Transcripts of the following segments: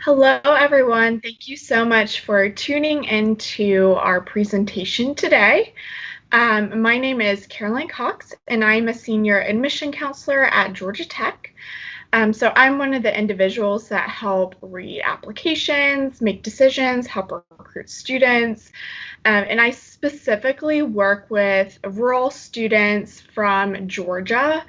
Hello, everyone. Thank you so much for tuning into our presentation today. My name is Caroline Cox, and I'm a senior admission counselor at Georgia Tech. So I'm one of the individuals that help read applications, make decisions, help recruit students, and I specifically work with rural students from Georgia.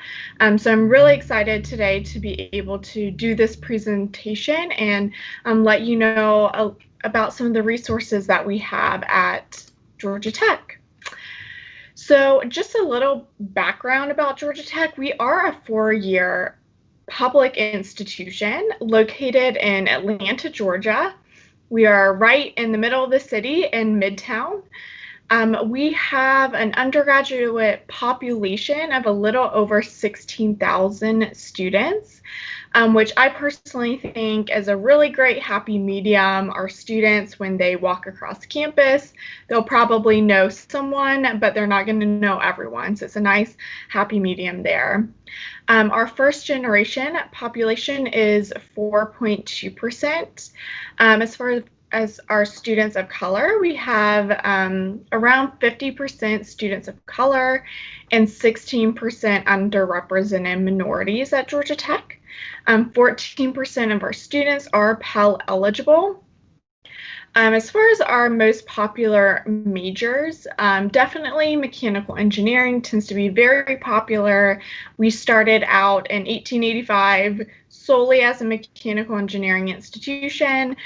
So I'm really excited today to be able to do this presentation and let you know about some of the resources that we have at Georgia Tech. So just a little background about Georgia Tech. We are a four-year public institution located in Atlanta, Georgia. We are right in the middle of the city in Midtown. We have an undergraduate population of a little over 16,000 students, which I personally think is a really great happy medium. Our students, when they walk across campus, they'll probably know someone, but they're not going to know everyone. So it's a nice happy medium there. Our first generation population is 4.2%. As far as our students of color, we have around 50% students of color and 16% underrepresented minorities at Georgia Tech. 14% of our students are Pell eligible. As far as our most popular majors, definitely mechanical engineering tends to be very popular. We started out in 1885 solely as a mechanical engineering institution,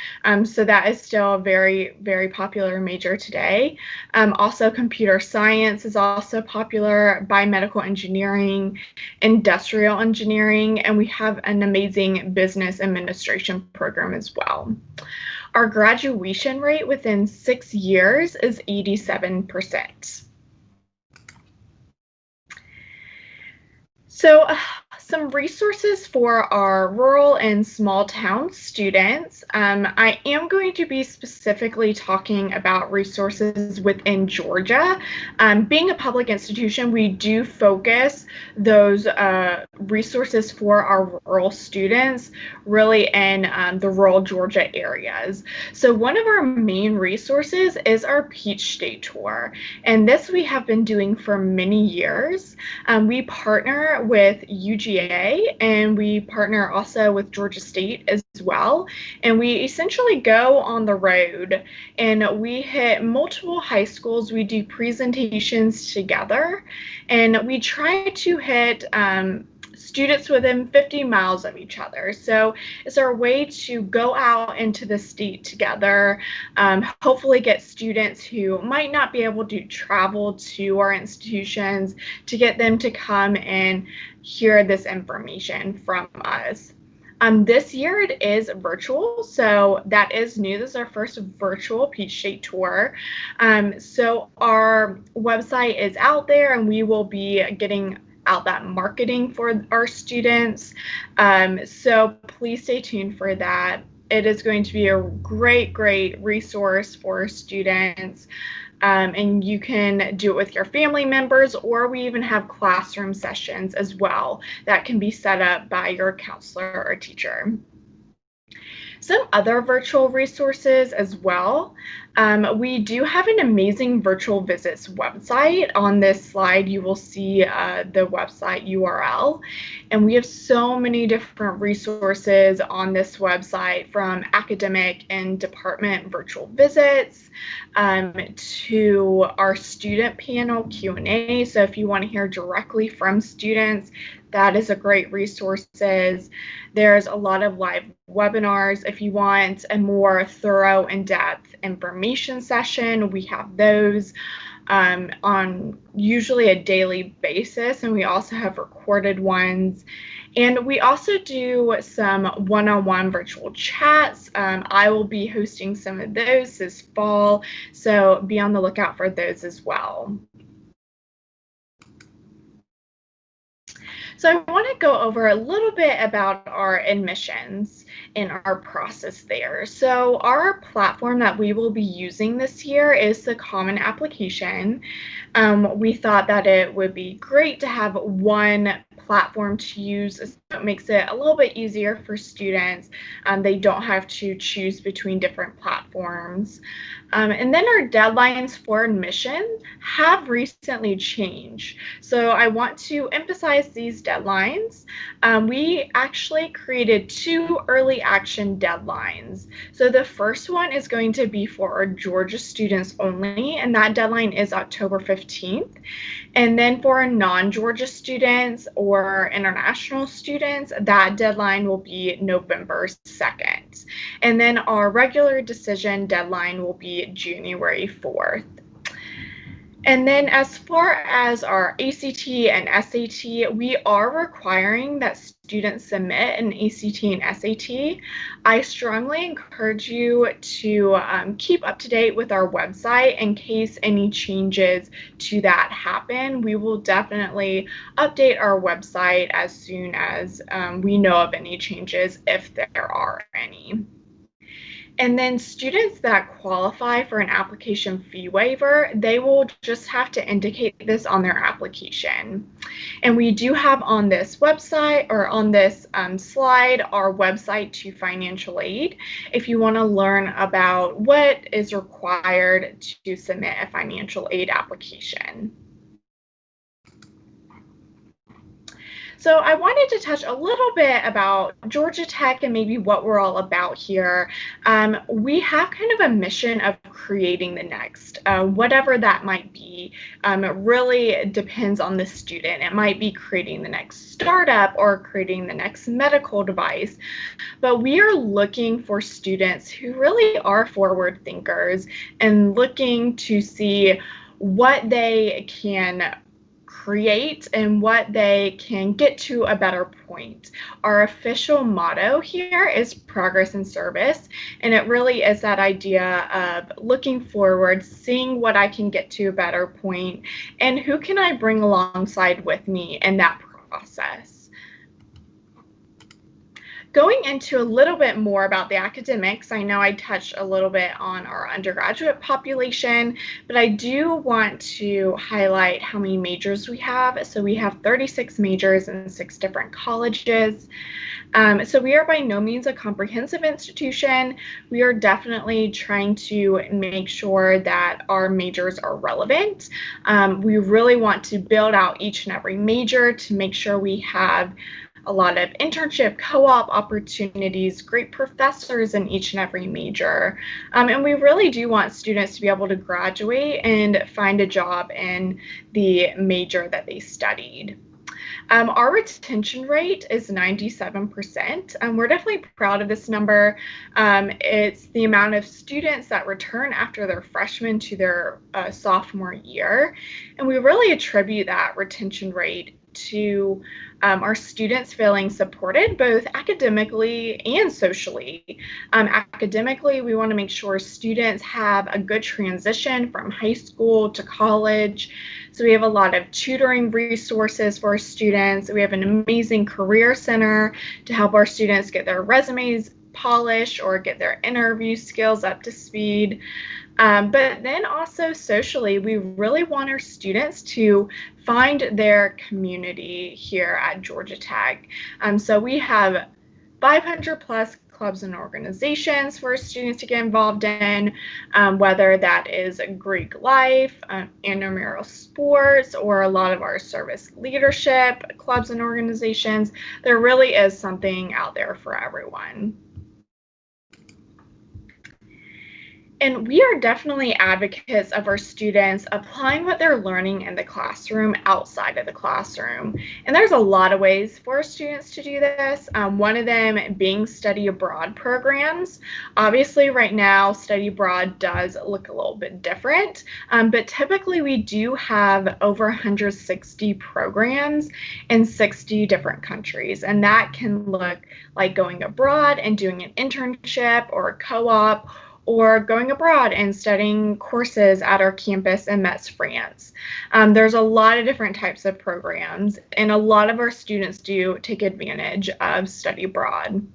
so that is still a very, very popular major today. Also, computer science is also popular, biomedical engineering, industrial engineering, and we have an amazing business administration program as well. Our graduation rate within 6 years is 87%. So some resources for our rural and small town students. I am going to be specifically talking about resources within Georgia. Being a public institution, we do focus those resources for our rural students really in the rural Georgia areas. So one of our main resources is our Peach State Tour, and this we have been doing for many years. We partner with UGA and we partner also with Georgia State as well. And we essentially go on the road and we hit multiple high schools. We do presentations together and we try to hit students within 50 miles of each other. So it's our way to go out into the state together, hopefully get students who might not be able to travel to our institutions to get them to come and hear this information from us. This year it is virtual, so that is new. This is our first virtual Peach State Tour. So our website is out there and we will be getting out that marketing for our students. So please stay tuned for that. It is going to be a great, great resource for students. And you can do it with your family members, or we even have classroom sessions as well that can be set up by your counselor or teacher. Some other virtual resources as well. We do have an amazing virtual visits website. On this slide, you will see the website URL. And we have so many different resources on this website, from academic and department virtual visits to our student panel Q&A. So if you want to hear directly from students, that is a great resource. There's a lot of live webinars. If you want a more thorough, in-depth information session, we have those on usually a daily basis, and we also have recorded ones. And we also do some one-on-one virtual chats. I will be hosting some of those this fall, so be on the lookout for those as well. So I want to go over a little bit about our admissions and our process there. So our platform that we will be using this year is the Common Application. We thought that it would be great to have one platform to use, so it makes it a little bit easier for students. They don't have to choose between different platforms. And then our deadlines for admission have recently changed. So I want to emphasize these deadlines. We actually created 2 early action deadlines. So the first one is going to be for our Georgia students only, and that deadline is October 15th. And then for our non-Georgia students or international students, that deadline will be November 2nd. And then our regular decision deadline will be January 4th. And then as far as our ACT and SAT, we are requiring that students submit an ACT and SAT. I strongly encourage you to keep up to date with our website in case any changes to that happen. We will definitely update our website as soon as we know of any changes, if there are any. And then students that qualify for an application fee waiver, they will just have to indicate this on their application. And we do have on this website, or on this slide, our website to financial aid if you want to learn about what is required to submit a financial aid application. So I wanted to touch a little bit about Georgia Tech and maybe what we're all about here. We have kind of a mission of creating the next, whatever that might be. It really depends on the student. It might be creating the next startup or creating the next medical device, but we are looking for students who really are forward thinkers and looking to see what they can create and what they can get to a better point. Our official motto here is progress and service, and it really is that idea of looking forward, seeing what I can get to a better point, and who can I bring alongside with me in that process. Going into a little bit more about the academics, I know I touched a little bit on our undergraduate population, but I do want to highlight how many majors we have. So we have 36 majors in 6 different colleges. So we are by no means a comprehensive institution. We are definitely trying to make sure that our majors are relevant. We really want to build out each and every major to make sure we have a lot of internship, co-op opportunities, great professors in each and every major. And we really do want students to be able to graduate and find a job in the major that they studied. Our retention rate is 97%. We're definitely proud of this number. It's the amount of students that return after their freshman to their sophomore year. And we really attribute that retention rate to our students feeling supported both academically and socially. Academically, we want to make sure students have a good transition from high school to college. So we have a lot of tutoring resources for our students. We have an amazing career center to help our students get their resumes polished or get their interview skills up to speed. But then also socially, we really want our students to find their community here at Georgia Tech. So we have 500 plus clubs and organizations for students to get involved in, whether that is Greek life, intramural sports, or a lot of our service leadership clubs and organizations. There really is something out there for everyone. And we are definitely advocates of our students applying what they're learning in the classroom outside of the classroom. And there's a lot of ways for our students to do this. One of them being study abroad programs. Obviously, right now, study abroad does look a little bit different, but typically we do have over 160 programs in 60 different countries. And that can look like going abroad and doing an internship or a co-op, or going abroad and studying courses at our campus in Metz, France. There's a lot of different types of programs, and a lot of our students do take advantage of study abroad.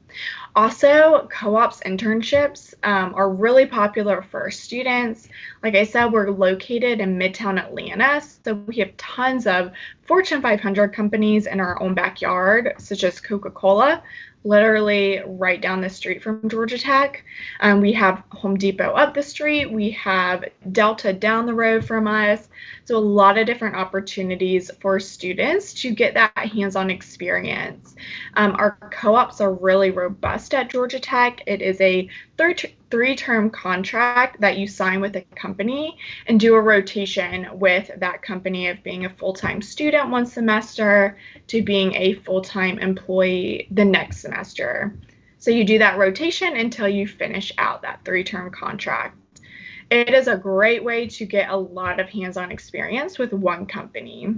Also, co-ops internships are really popular for students. Like I said, we're located in Midtown Atlanta, so we have tons of Fortune 500 companies in our own backyard, such as Coca-Cola, literally right down the street from Georgia Tech. We have Home Depot up the street. We have Delta down the road from us. So a lot of different opportunities for students to get that hands-on experience. Our co-ops are really robust at Georgia Tech. It is a three-term contract that you sign with a company and do a rotation with that company of being a full-time student one semester to being a full-time employee the next semester. So you do that rotation until you finish out that three-term contract. It is a great way to get a lot of hands-on experience with one company.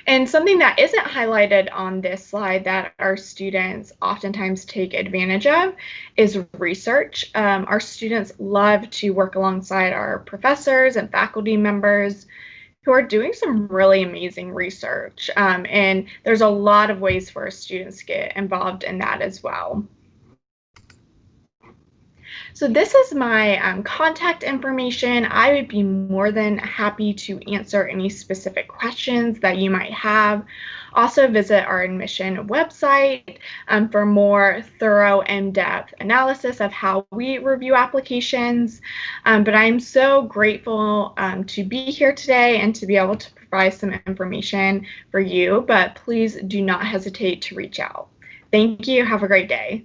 And something that isn't highlighted on this slide that our students oftentimes take advantage of is research. Our students love to work alongside our professors and faculty members who are doing some really amazing research. And there's a lot of ways for our students to get involved in that as well. So this is my contact information. I would be more than happy to answer any specific questions that you might have. Also visit our admission website for more thorough, in-depth analysis of how we review applications. But I'm so grateful to be here today and to be able to provide some information for you, but please do not hesitate to reach out. Thank you. Have a great day.